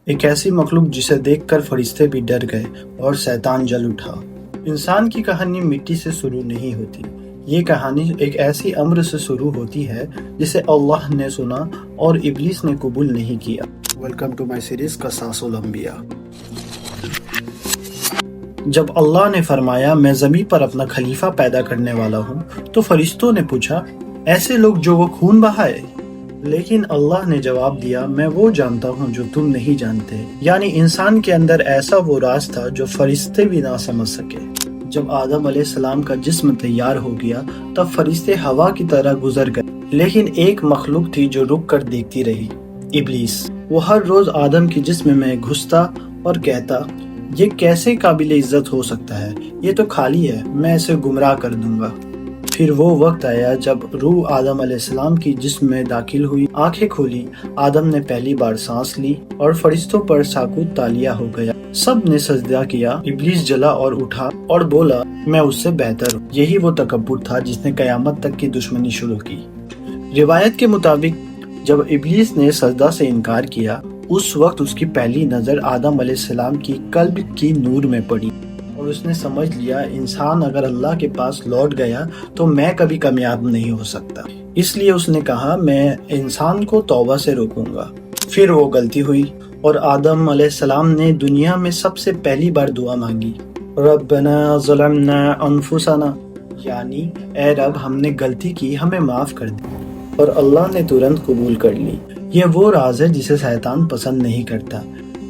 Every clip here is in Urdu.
ایک ایسی مخلوق جسے دیکھ کر فرشتے بھی ڈر گئے اور شیطان جل اٹھا۔ انسان کی کہانی مٹی سے شروع نہیں ہوتی، یہ کہانی ایک ایسی امر سے شروع ہوتی ہے جسے اللہ نے سنا اور ابلیس نے قبول نہیں کیا۔ ویلکم ٹو مائی سیریز قصص الانبیاء۔ جب اللہ نے فرمایا میں زمین پر اپنا خلیفہ پیدا کرنے والا ہوں تو فرشتوں نے پوچھا ایسے لوگ جو وہ خون بہائے؟ لیکن اللہ نے جواب دیا میں وہ جانتا ہوں جو تم نہیں جانتے، یعنی انسان کے اندر ایسا وہ راز تھا جو فرشتے بھی نہ سمجھ سکے۔ جب آدم علیہ السلام کا جسم تیار ہو گیا تب فرشتے ہوا کی طرح گزر گئے، لیکن ایک مخلوق تھی جو رک کر دیکھتی رہی، ابلیس۔ وہ ہر روز آدم کے جسم میں گھستا اور کہتا یہ کیسے قابل عزت ہو سکتا ہے، یہ تو خالی ہے، میں اسے گمراہ کر دوں گا۔ پھر وہ وقت آیا جب روح آدم علیہ السلام کی جسم میں داخل ہوئی، آنکھیں کھولی، آدم نے پہلی بار سانس لی اور فرشتوں پر سکوت تالیہ ہو گیا۔ سب نے سجدہ کیا، ابلیس جلا اور اٹھا اور بولا میں اس سے بہتر ہوں۔ یہی وہ تکبر تھا جس نے قیامت تک کی دشمنی شروع کی۔ روایت کے مطابق جب ابلیس نے سجدہ سے انکار کیا اس وقت اس کی پہلی نظر آدم علیہ السلام کی قلب کی نور میں پڑی اور اس نے سمجھ لیا انسان اگر اللہ کے پاس لوٹ گیا تو میں کبھی کامیاب نہیں ہو سکتا، اس لیے اس نے کہا میں انسان کو توبہ سے روکوں گا۔ پھر وہ غلطی ہوئی اور آدم علیہ السلام نے دنیا میں سب سے پہلی بار دعا مانگی، ربنا ظلمنا انفسنا، یعنی اے رب ہم نے غلطی کی، ہمیں معاف کر دی، اور اللہ نے ترنت قبول کر لی۔ یہ وہ راز ہے جسے شیطان پسند نہیں کرتا۔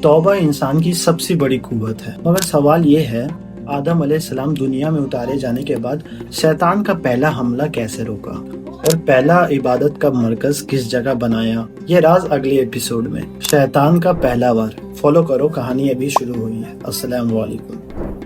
توبہ انسان کی سب سے بڑی قوت ہے، مگر سوال یہ ہے آدم علیہ السلام دنیا میں اتارے جانے کے بعد شیطان کا پہلا حملہ کیسے روکا اور پہلا عبادت کا مرکز کس جگہ بنایا؟ یہ راز اگلے ایپیسوڈ میں۔ شیطان کا پہلا وار فالو کرو، کہانی ابھی شروع ہوئی ہے۔ السلام علیکم۔